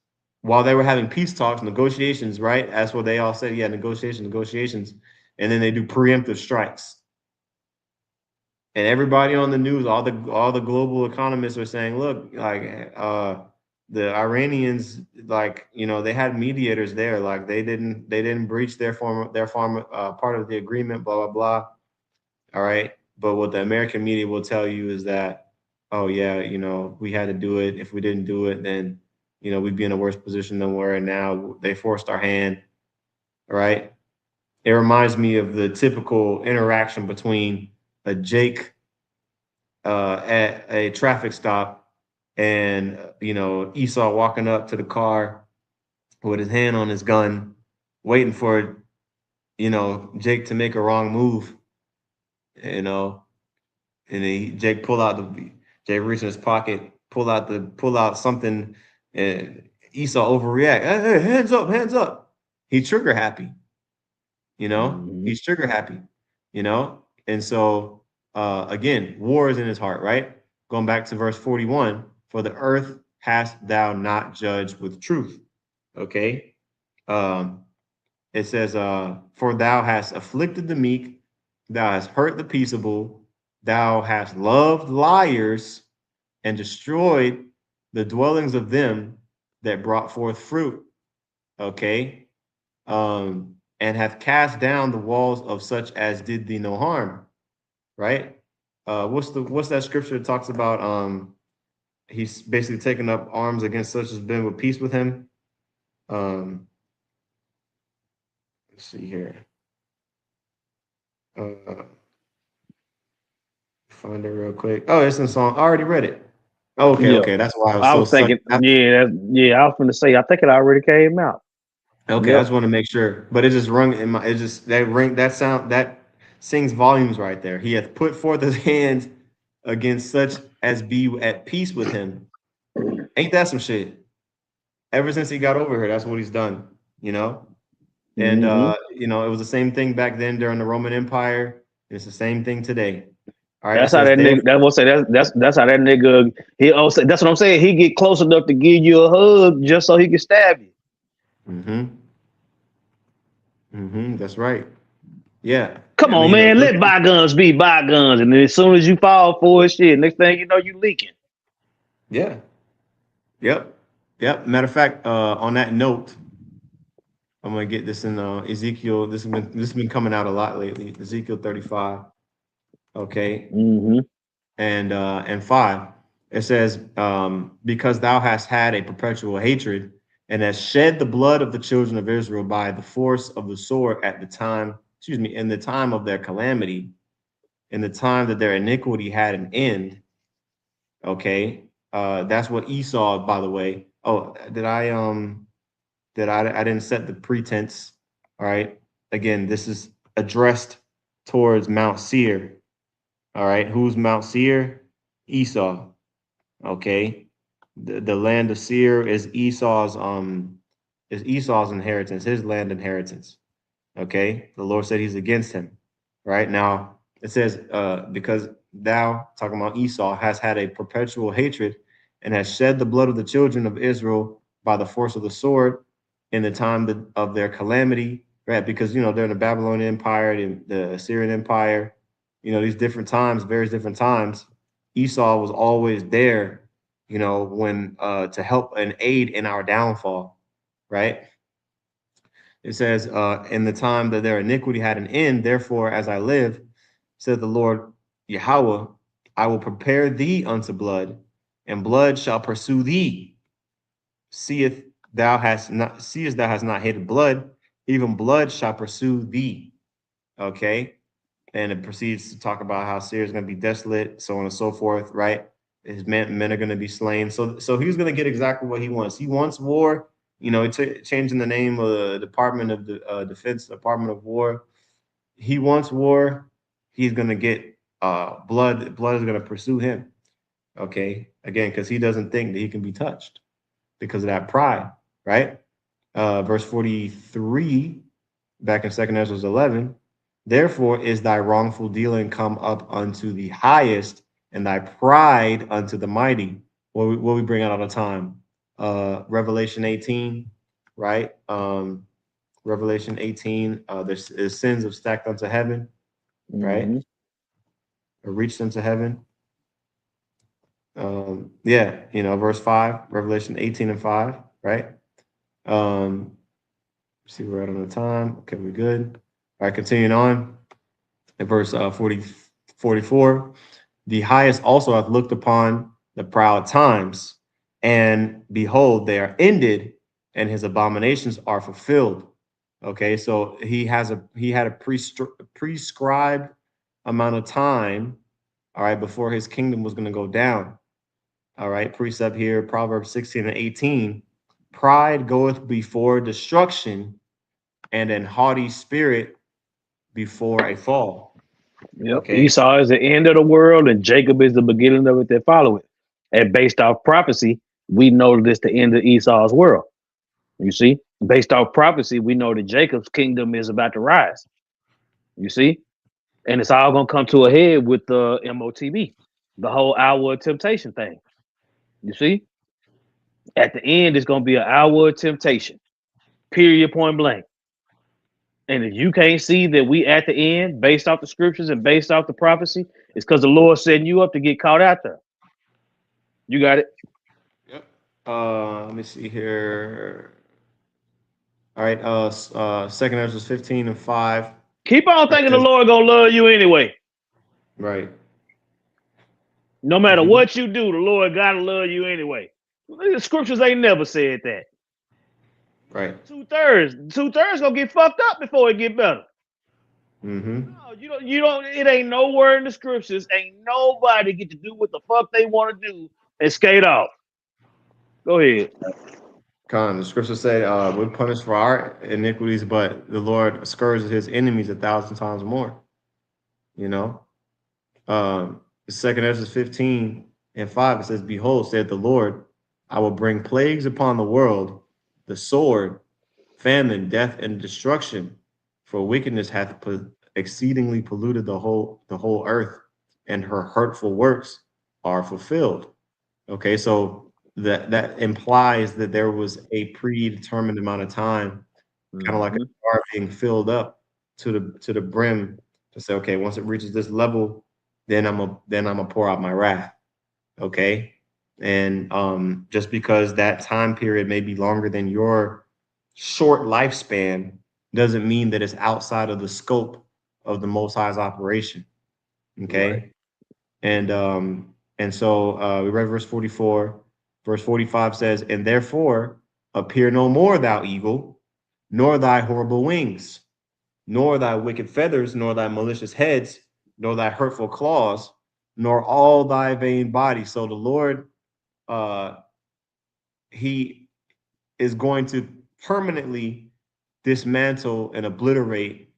while they were having peace talks, negotiations, right? That's what they all said. Yeah, negotiations, and then they do preemptive strikes. And everybody on the news, all the global economists are saying, look, like the Iranians, like they had mediators there, like they didn't breach their form part of the agreement, blah blah blah. All right, but what the American media will tell you is that, oh yeah, we had to do it. If we didn't do it, then we'd be in a worse position than we're in now. They forced our hand. All right, it reminds me of the typical interaction between a Jake at a traffic stop, and Esau walking up to the car with his hand on his gun, waiting for Jake to make a wrong move, you know, and Jake Jake reached in his pocket, pull out something, and Esau overreact. Hey, hands up, hands up. He trigger happy, Hmm. he's trigger happy, and so again, war is in his heart, right? Going back to verse 41, for the earth hast thou not judged with truth. Okay. Um, it says, for thou hast afflicted the meek, thou hast hurt the peaceable, thou hast loved liars and destroyed the dwellings of them that brought forth fruit. Okay. And hath cast down the walls of such as did thee no harm. Right. What's that scripture that talks about he's basically taking up arms against such as been with peace with him? Um, let's see here. Uh, find it real quick. Oh, it's in song. I already read it. Okay, Yeah, okay. That's why I was I so was sucked. thinking. Yeah, yeah. I was gonna say. I think it already came out. Okay, I Yep. just want to make sure. But it just rung in my. It just that ring that sound that sings volumes right there. He hath put forth his hands against such as be at peace with him. Ain't that some shit? Ever since he got over here, that's what he's done. You know. And Hmm. it was the same thing back then during the Roman Empire. It's the same thing today. All right. It That's how says, that nigga. That's what say. That's how that nigga. He also. That's what I'm saying. He get close enough to give you a hug just so he can stab you. mm-hmm, that's right. Yeah. Come I on, mean, man. look. Let bygones be bygones. And then as soon as you fall for it, shit. Next thing you know, you leaking. Yeah. Yep. Yep. Matter of fact, on that note, I'm gonna get this in Ezekiel. This has been coming out a lot lately. Ezekiel 35. Okay. Hmm. And 5. It says, because thou hast had a perpetual hatred and hast shed the blood of the children of Israel by the force of the sword at the time, excuse me, in the time of their calamity, in the time that their iniquity had an end. Okay. That's what Esau, by the way. Oh, I didn't set the pretense. All right. Again, this is addressed towards Mount Seir. All right. Who's Mount Seir? Esau. Okay. The land of Seir is Esau's inheritance, his land inheritance. Okay. The Lord said he's against him. Right now, it says, because thou, talking about Esau, has had a perpetual hatred and has shed the blood of the children of Israel by the force of the sword in the time of their calamity, right? Because, during the Babylonian Empire, the Assyrian Empire, these different times, various different times, Esau was always there, when to help and aid in our downfall, right? It says, in the time that their iniquity had an end, therefore, as I live, said the Lord Yahweh, I will prepare thee unto blood, and blood shall pursue thee. Seest thou hast not hated blood, even blood shall pursue thee. Okay. And it proceeds to talk about how Syria is going to be desolate, so on and so forth, right? His men are going to be slain. So he's going to get exactly what he wants. He wants war. Changing the name of the Department of the Defense, Department of War. He wants war. He's going to get blood. Blood is going to pursue him. Okay, again, because he doesn't think that he can be touched because of that pride, right? Verse 43, back in 2nd Esdras 11. Therefore is thy wrongful dealing come up unto the highest, and thy pride unto the mighty. What we bring out all the time. Revelation 18, right? Revelation 18, there's sins of stacked unto heaven, right? Or reached unto heaven. Verse 5, Revelation 18 and 5, right? See, we're right on the time. Okay, we're good. All right, continuing on. In verse 44, the highest also hath looked upon the proud times, and behold, they are ended, and his abominations are fulfilled. Okay, so he had a prescribed amount of time, all right, before his kingdom was going to go down. All right, precept here, Proverbs 16 and 18. Pride goeth before destruction, and an haughty spirit before a fall. Yep. Okay. Esau is the end of the world, and Jacob is the beginning of it that follow it. And based off prophecy, we know this the end of Esau's world. You see, based off prophecy, we know that Jacob's kingdom is about to rise. You see, and it's all gonna come to a head with the MOTB, the whole hour of temptation thing. You see, at the end, it's gonna be an hour of temptation. Period. Point blank. And if you can't see that we at the end, based off the scriptures and based off the prophecy, it's because the Lord's setting you up to get caught out there. You got it. Yep. Let me see here. All right. 2nd Ezra 15 and 5. Keep on Right. thinking the Lord gonna love you anyway. Right. No matter Mm-hmm. what you do, the Lord gotta love you anyway. The scriptures ain't never said that. Right. 2/3 gonna get fucked up before it get better. Mm-hmm. No, you don't. It ain't nowhere in the scriptures. Ain't nobody get to do what the fuck they want to do and skate off. Go ahead. The scripture say, we're punished for our iniquities, but the Lord scourges his enemies 1,000 times more. You know, the 2nd Ezra 15 and 5, it says, Behold, said the Lord, I will bring plagues upon the world, the sword, famine, death, and destruction, for wickedness hath exceedingly polluted the whole earth, and her hurtful works are fulfilled. Okay, so that implies that there was a predetermined amount of time, kind of like a Mm-hmm. jar being filled up to the brim to say, okay, once it reaches this level, then I'm gonna pour out my wrath. Okay, and just because that time period may be longer than your short lifespan doesn't mean that it's outside of the scope of the Most High's operation. Right. Okay, and so we read verse 44. Verse 45 says, And therefore appear no more, thou eagle, nor thy horrible wings, nor thy wicked feathers, nor thy malicious heads, nor thy hurtful claws, nor all thy vain body. So the Lord, uh, he is going to permanently dismantle and obliterate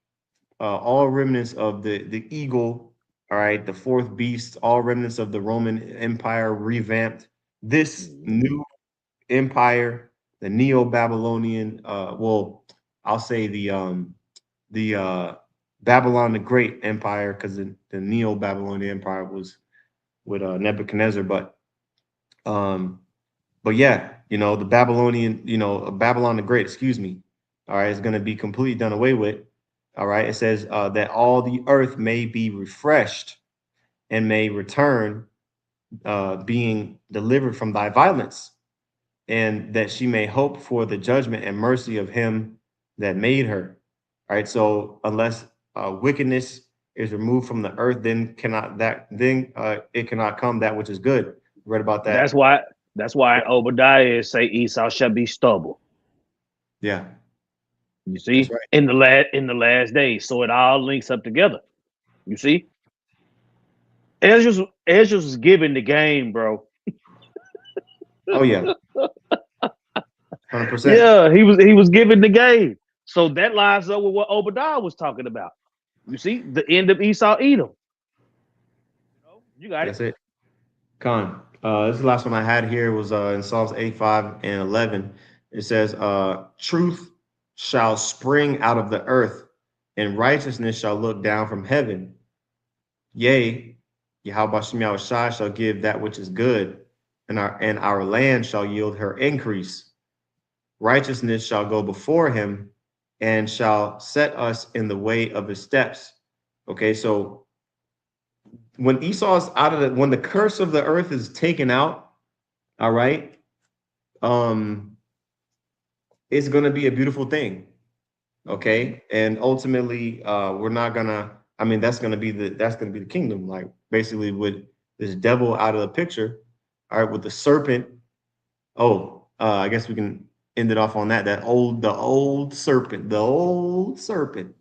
all remnants of the eagle, all right, the fourth beast, all remnants of the Roman Empire revamped. This Mm-hmm. new empire, the Neo-Babylonian, I'll say the Babylon the Great Empire, because the Neo-Babylonian Empire was with Nebuchadnezzar, um, but yeah, the Babylonian, Babylon the Great, excuse me, all right, is going to be completely done away with. All right, it says that all the earth may be refreshed and may return, being delivered from thy violence, and that she may hope for the judgment and mercy of him that made her. All right, so unless wickedness is removed from the earth, then it cannot come that which is good. Read about That's that. why. That's why Obadiah say Esau shall be stubble. Yeah, You that's see, right. in the last days, so it all links up together. You see, Esdras was giving the game, bro. Oh yeah, 100%. Yeah, he was giving the game. So that lines up with what Obadiah was talking about. You see, the end of Esau Edom. You got it. That's it. Con. This is the last one I had here was in Psalms 85 and 11. It says, truth shall spring out of the earth, and righteousness shall look down from heaven. Yea, Yahweh Shem Shai shall give that which is good, and our land shall yield her increase. Righteousness shall go before him, and shall set us in the way of his steps. Okay, so when Esau's when the curse of the earth is taken out, all right, um, it's gonna be a beautiful thing. Okay, and ultimately, we're not gonna. I mean, that's gonna be the kingdom. Like basically, with this devil out of the picture, all right, with the serpent. Oh, I guess we can end it off on that. The old serpent, that old serpent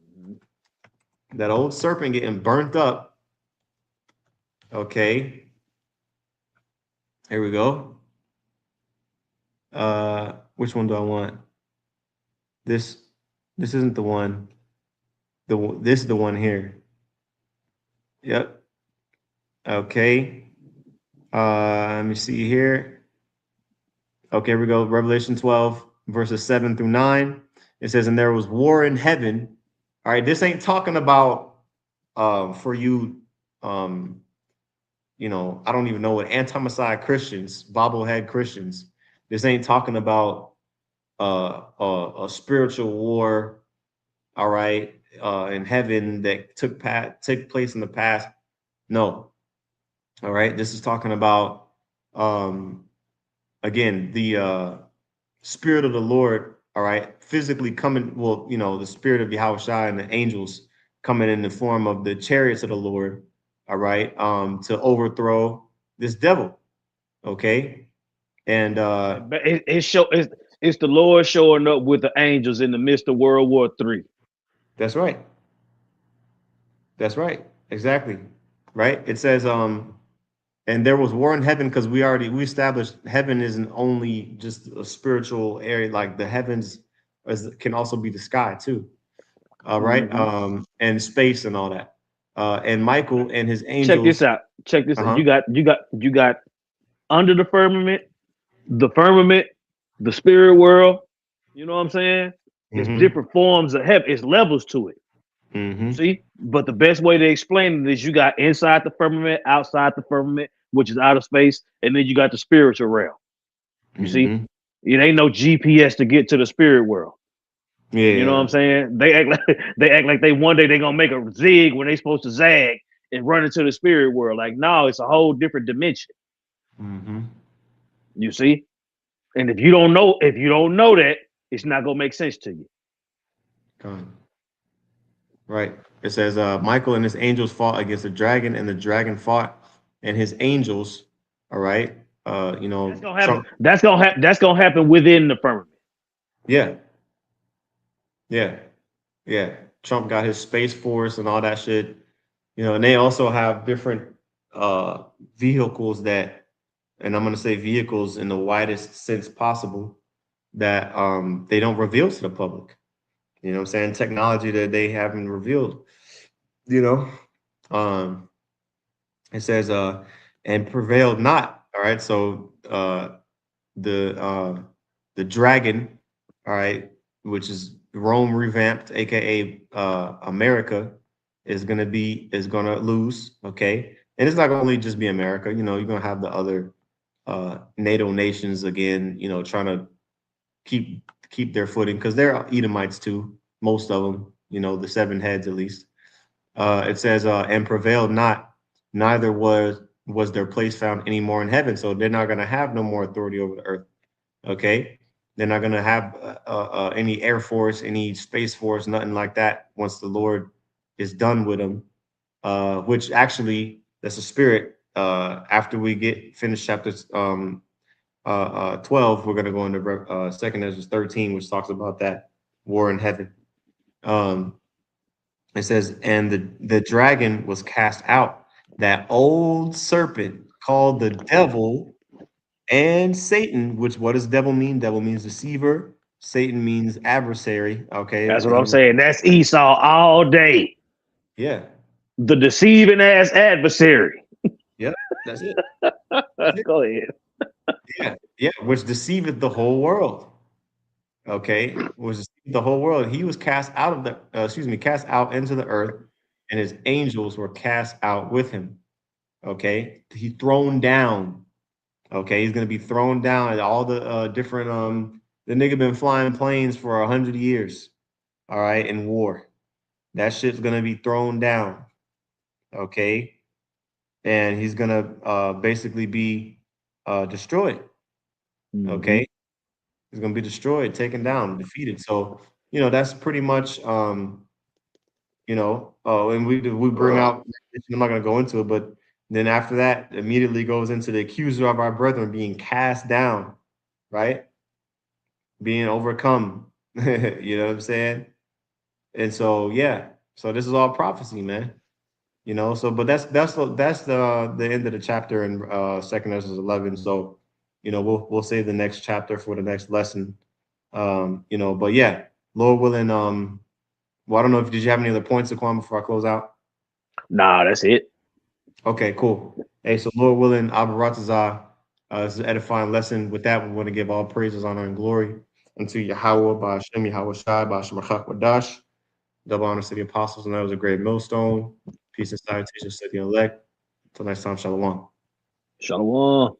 getting burnt up. Okay, here we go. Which one do I want? This this isn't the one. This is the one here. Yep. Okay. Let me see here. Okay, here we go. Revelation 12, verses 7 through 9. It says, and there was war in heaven. All right, this ain't talking about for you I don't even know what anti-Messiah Christians, bobblehead Christians. This ain't talking about a spiritual war, all right, in heaven that took place in the past. No, all right. This is talking about again the spirit of the Lord, all right, physically coming. Well, the spirit of Yahweh Shai and the angels coming in the form of the chariots of the Lord, all right, to overthrow this devil. Okay, and It's the Lord showing up with the angels in the midst of World War III. that's right. That's right. Exactly. Right. It says, and there was war in heaven because we established heaven isn't only just a spiritual area, like the heavens can also be the sky too. Right. Mm-hmm. And space and all that. And Michael and his Check this angels. out. Check this out. Uh-huh. You got under the firmament, the spirit world. You know what I'm saying? It's Mm-hmm. different forms of heaven. It's levels to it. You Mm-hmm. see? But the best way to explain it is you got inside the firmament, outside the firmament, which is outer space, and then you got the spiritual realm. You see? Mm-hmm. It ain't no GPS to get to the spirit world. You know what I'm Yeah. saying? They act like they one day they gonna make a zig when they supposed to zag and run into the spirit world. Like, no, it's a whole different dimension. Mm-hmm. You see? And if you don't know that, it's not gonna make sense to you. Right. It says, Michael and his angels fought against the dragon, and the dragon fought and his angels. All right. That's gonna happen. Trump. That's gonna happen within the firmament. Yeah. Yeah. Yeah. Trump got his space force and all that shit. And they also have different uh vehicles and I'm gonna say vehicles in the widest sense possible that they don't reveal to the public. You know what I'm saying? Technology that they haven't revealed, you know. Um it says and prevailed not. All right. So the uh the dragon, all right, which is Rome revamped, aka America, is gonna lose. Okay. And it's not gonna only just be America, you're gonna have the other NATO nations again, trying to keep their footing because they're Edomites too, most of them, the seven heads at least. It says, and prevailed not, neither was their place found any more in heaven. So they're not going to have no more authority over the earth. Okay, they're not going to have any air force, any space force, nothing like that. Once the Lord is done with them, which actually that's a spirit. After we get finished chapters 12, we're going to go into second Esdras 13, which talks about that war in heaven. It says, and the dragon was cast out, that old serpent called the devil and Satan, which what does devil mean? Devil means deceiver. Satan means adversary. Okay. That's what I'm saying. That's Esau all day. Yeah. The deceiving ass adversary. Yep. That's it. That's it. Go ahead. Yeah. Yeah. Which deceiveth the whole world. Okay. Which deceiveth the whole world. He was cast out of cast out into the earth, and his angels were cast out with him. Okay. He thrown down. Okay. He's gonna be thrown down at all the different the nigga been flying planes for 100 years. All right, in war. That shit's gonna be thrown down. Okay. And he's gonna basically be destroyed. Okay. He's gonna be destroyed, taken down, defeated. So, that's pretty much and we bring out, I'm not gonna go into it, but then after that, immediately goes into the accuser of our brethren being cast down, right? Being overcome. You know what I'm saying? And so, yeah. So this is all prophecy, man. So but that's the end of the chapter in second Esdras 11. So, we'll save the next chapter for the next lesson. But yeah, Lord willing, well, I don't know if did you have any other points, Aquan, before I close out? Nah, that's it. Okay, cool. Hey, so Lord willing, Abaratazah, this is an edifying lesson. With that, we want to give all praises, honor, and glory unto Yahweh, by Hashem, Yahweh Shai, by Hashem Achak Wadash. Double honor to the apostles, and that was a great millstone. Peace and salutations to the elect. Till next time, shalom. Shalom.